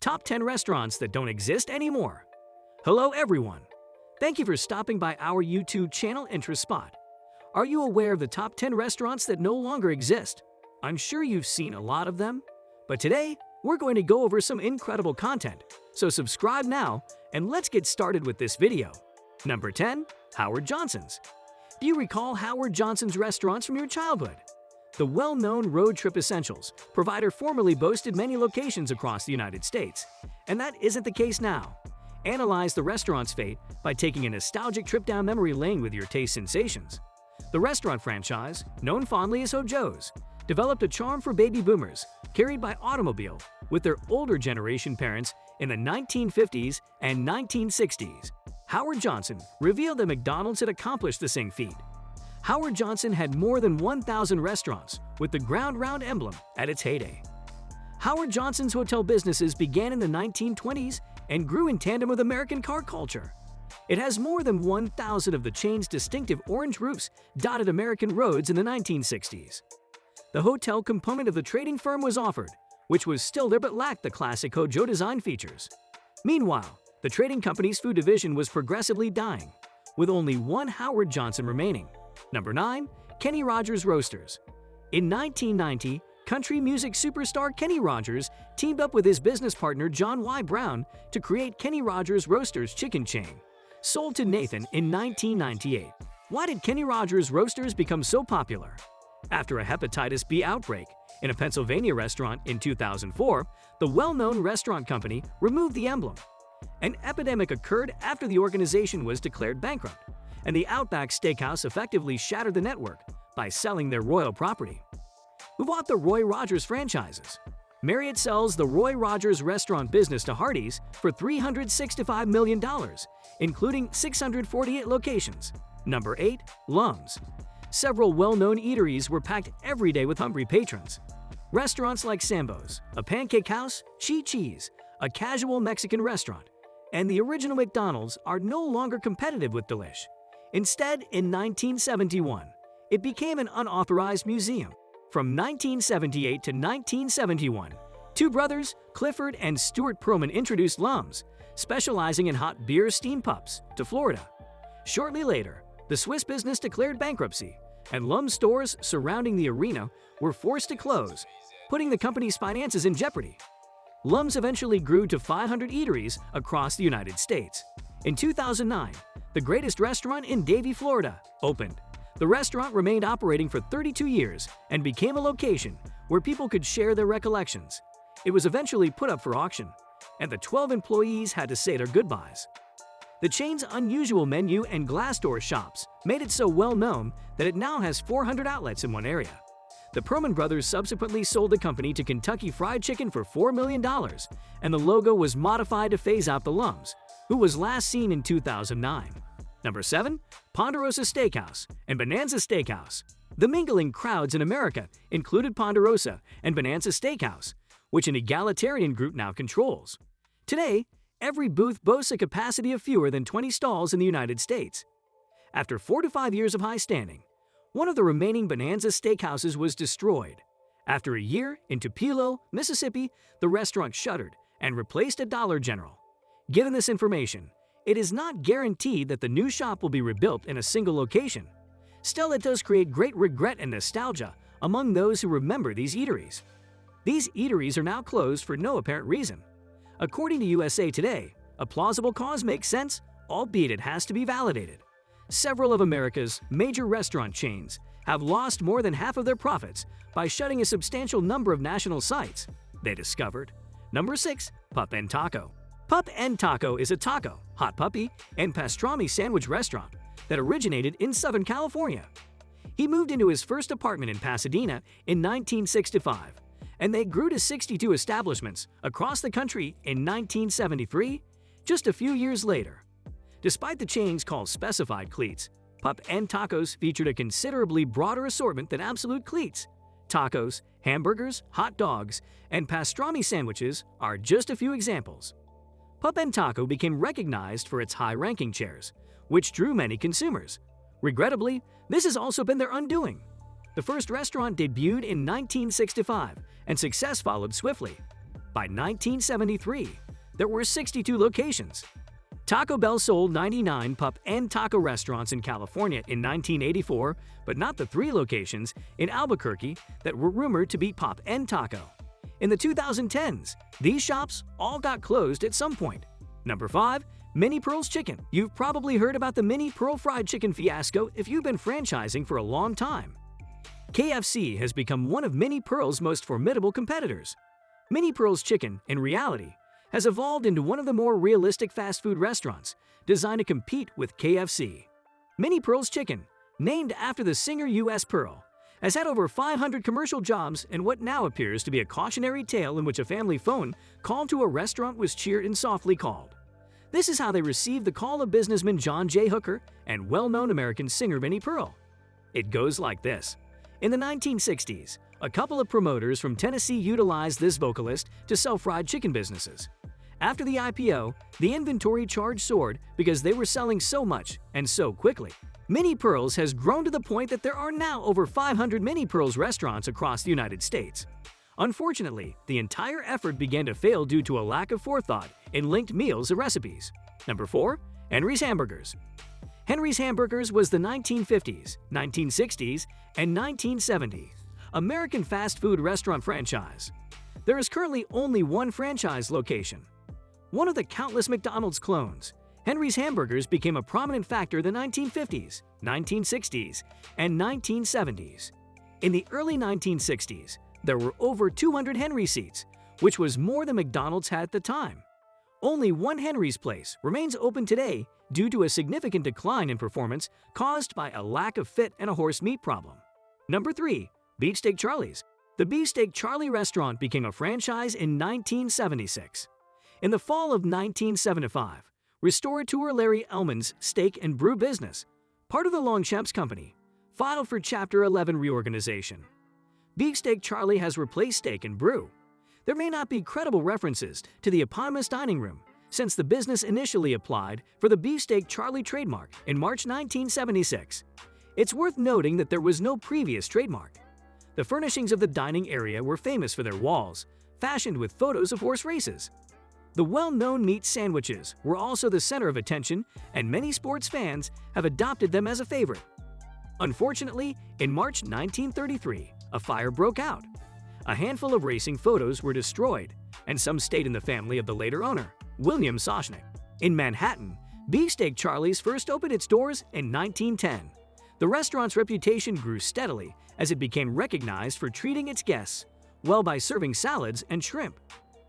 Top 10 Restaurants That Don't Exist Anymore. Hello everyone. Thank you for stopping by our YouTube channel Interest Spot. Are you aware of the top 10 restaurants that no longer exist? I'm sure you've seen a lot of them. But today, we're going to go over some incredible content. So subscribe now and let's get started with this video. Number 10. Howard Johnson's. Do you recall Howard Johnson's restaurants from your childhood? The well-known road trip essentials provider formerly boasted many locations across the United States. And that isn't the case now. Analyze the restaurant's fate by taking a nostalgic trip down memory lane with your taste sensations. The restaurant franchise, known fondly as Joe's, developed a charm for baby boomers carried by automobile with their older generation parents in the 1950s and 1960s. Howard Johnson revealed that McDonald's had accomplished the same feat. Howard Johnson had more than 1,000 restaurants with the ground round emblem at its heyday. Howard Johnson's hotel businesses began in the 1920s and grew in tandem with American car culture. It has more than 1,000 of the chain's distinctive orange roofs dotted American roads in the 1960s. The hotel component of the trading firm was offered, which was still there but lacked the classic Joe design features. Meanwhile, the trading company's food division was progressively dying, with only one Howard Johnson remaining. Number 9. Kenny Rogers Roasters. In 1990, country music superstar Kenny Rogers teamed up with his business partner John Y. Brown to create Kenny Rogers Roasters chicken chain, sold to Nathan in 1998. Why did Kenny Rogers Roasters become so popular? After a hepatitis B outbreak in a Pennsylvania restaurant in 2004, the well-known restaurant company removed the emblem. An epidemic occurred after the organization was declared bankrupt, and the Outback Steakhouse effectively shattered the network by selling their royal property. Who bought the Roy Rogers franchises? Marriott sells the Roy Rogers restaurant business to Hardee's for $365 million, including 648 locations. Number 8. Lums. Several well-known eateries were packed every day with hungry patrons. Restaurants like Sambo's, a pancake house, Chi-Chi's, a casual Mexican restaurant, and the original McDonald's are no longer competitive with Delish. Instead, in 1971, it became an unauthorized museum. From 1978 to 1971, two brothers, Clifford and Stuart Perlman, introduced Lums, specializing in hot beer steam pups, to Florida. Shortly later, the Swiss business declared bankruptcy, and Lums stores surrounding the arena were forced to close, putting the company's finances in jeopardy. Lums eventually grew to 500 eateries across the United States. In 2009, the greatest restaurant in Davie, Florida, opened. The restaurant remained operating for 32 years and became a location where people could share their recollections. It was eventually put up for auction, and the 12 employees had to say their goodbyes. The chain's unusual menu and glass door shops made it so well known that it now has 400 outlets in one area. The Perlman brothers subsequently sold the company to Kentucky Fried Chicken for $4 million, and the logo was modified to phase out the Lums, who was last seen in 2009. Number 7. Ponderosa Steakhouse and Bonanza Steakhouse. The mingling crowds in America included Ponderosa and Bonanza Steakhouse, which an egalitarian group now controls. Today, every booth boasts a capacity of fewer than 20 stalls in the United States. After 4 to 5 years of high standing, one of the remaining Bonanza Steakhouses was destroyed. After a year, in Tupelo, Mississippi, the restaurant shuttered and replaced a Dollar General. Given this information, it is not guaranteed that the new shop will be rebuilt in a single location. Still, it does create great regret and nostalgia among those who remember these eateries. These eateries are now closed for no apparent reason. According to USA Today, a plausible cause makes sense, albeit it has to be validated. Several of America's major restaurant chains have lost more than half of their profits by shutting a substantial number of national sites, they discovered. Number 6. Pup and Taco. Pup and Taco is a taco, hot puppy, and pastrami sandwich restaurant that originated in Southern California. He moved into his first apartment in Pasadena in 1965, and they grew to 62 establishments across the country in 1973, just a few years later. Despite the chain's called specified cleats, Pup and Tacos featured a considerably broader assortment than absolute cleats. Tacos, hamburgers, hot dogs, and pastrami sandwiches are just a few examples. Pup and Taco became recognized for its high-ranking chairs, which drew many consumers. Regrettably, this has also been their undoing. The first restaurant debuted in 1965, and success followed swiftly. By 1973, there were 62 locations. Taco Bell sold 99 Pup and Taco restaurants in California in 1984, but not the 3 locations in Albuquerque that were rumored to be Pup and Taco. In the 2010s, these shops all got closed at some point. Number 5. Mini Pearl's Chicken. You've probably heard about the Mini Pearl fried chicken fiasco if you've been franchising for a long time. KFC has become one of Mini Pearl's most formidable competitors. Mini Pearl's Chicken, in reality, has evolved into one of the more realistic fast food restaurants designed to compete with KFC. Mini Pearl's Chicken, named after the singer U.S. Pearl, has had over 500 commercial jobs and what now appears to be a cautionary tale in which a family phone call to a restaurant was cheered and softly called. This is how they received the call of businessman John J. Hooker and well-known American singer Minnie Pearl. It goes like this. In the 1960s, a couple of promoters from Tennessee utilized this vocalist to sell fried chicken businesses. After the IPO, the inventory charge soared because they were selling so much and so quickly. Mini Pearls has grown to the point that there are now over 500 Mini Pearls restaurants across the United States. Unfortunately, the entire effort began to fail due to a lack of forethought in linked meals and recipes. Number 4. Henry's Hamburgers. Henry's Hamburgers was the 1950s, 1960s, and 1970s American fast food restaurant franchise. There is currently only one franchise location. One of the countless McDonald's clones, Henry's Hamburgers became a prominent factor in the 1950s, 1960s, and 1970s. In the early 1960s, there were over 200 Henry seats, which was more than McDonald's had at the time. Only one Henry's place remains open today due to a significant decline in performance caused by a lack of fit and a horse meat problem. Number 3. Beefsteak Charlie's. The Beefsteak Charlie restaurant became a franchise in 1976. In the fall of 1975, restaurateur Larry Ellman's steak and brew business, part of the Longchamps Company, filed for Chapter 11 reorganization. Beefsteak Charlie has replaced Steak and Brew. There may not be credible references to the eponymous dining room, since the business initially applied for the Beefsteak Charlie trademark in March 1976. It's worth noting that there was no previous trademark. The furnishings of the dining area were famous for their walls, fashioned with photos of horse races. The well-known meat sandwiches were also the center of attention, and many sports fans have adopted them as a favorite. Unfortunately, in March 1933, a fire broke out. A handful of racing photos were destroyed, and some stayed in the family of the later owner, William Soshnick. In Manhattan, Beefsteak Charlie's first opened its doors in 1910. The restaurant's reputation grew steadily as it became recognized for treating its guests well by serving salads and shrimp.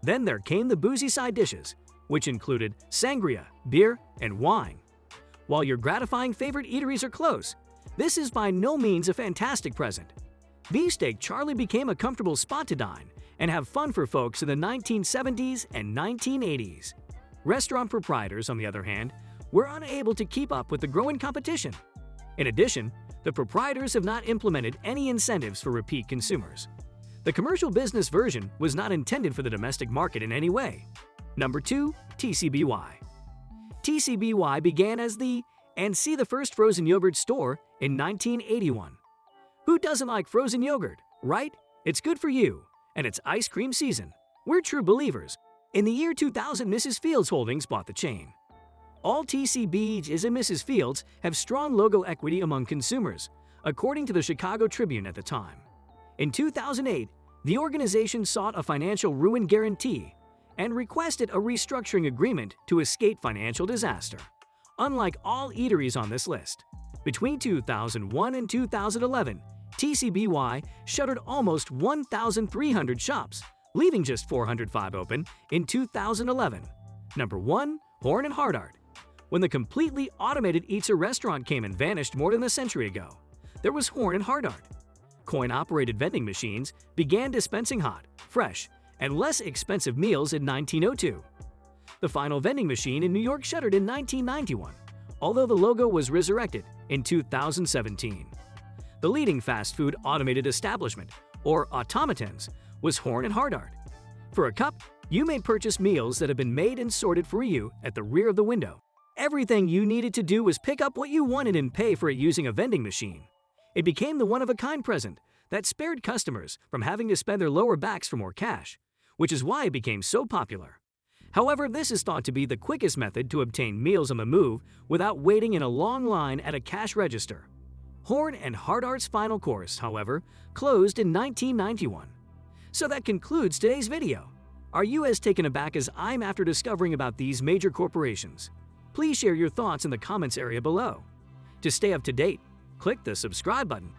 Then there came the boozy side dishes, which included sangria, beer, and wine. While your gratifying favorite eateries are close, this is by no means a fantastic present. Beefsteak Charlie became a comfortable spot to dine and have fun for folks in the 1970s and 1980s. Restaurant proprietors, on the other hand, were unable to keep up with the growing competition. In addition, the proprietors have not implemented any incentives for repeat consumers. The commercial business version was not intended for the domestic market in any way. Number 2. TCBY. TCBY began as the and see the first frozen yogurt store in 1981. Who doesn't like frozen yogurt, right? It's good for you, and it's ice cream season. We're true believers. In the year 2000, Mrs. Fields Holdings bought the chain. All TCBYs and Mrs. Fields have strong logo equity among consumers, according to the Chicago Tribune at the time. In 2008, the organization sought a financial ruin guarantee and requested a restructuring agreement to escape financial disaster. Unlike all eateries on this list, between 2001 and 2011, TCBY shuttered almost 1,300 shops, leaving just 405 open in 2011. Number 1. Horn and Hardart. When the completely automated Eatsa restaurant came and vanished more than a century ago, there was Horn and Hardart. Coin-operated vending machines began dispensing hot, fresh, and less expensive meals in 1902. The final vending machine in New York shuttered in 1991, although the logo was resurrected in 2017. The leading fast food automated establishment, or automatons, was Horn and Hardart. For a cup, you may purchase meals that have been made and sorted for you at the rear of the window. Everything you needed to do was pick up what you wanted and pay for it using a vending machine. It became the one-of-a-kind present that spared customers from having to spend their lower backs for more cash. which is why it became so popular. However, this is thought to be the quickest method to obtain meals on the move without waiting in a long line at a cash register. Horn and Hard Art's final course, however, closed in 1991. So that concludes today's video. Are you as taken aback as I'm after discovering about these major corporations? Please share your thoughts in the comments area below. To stay up to date, click the subscribe button.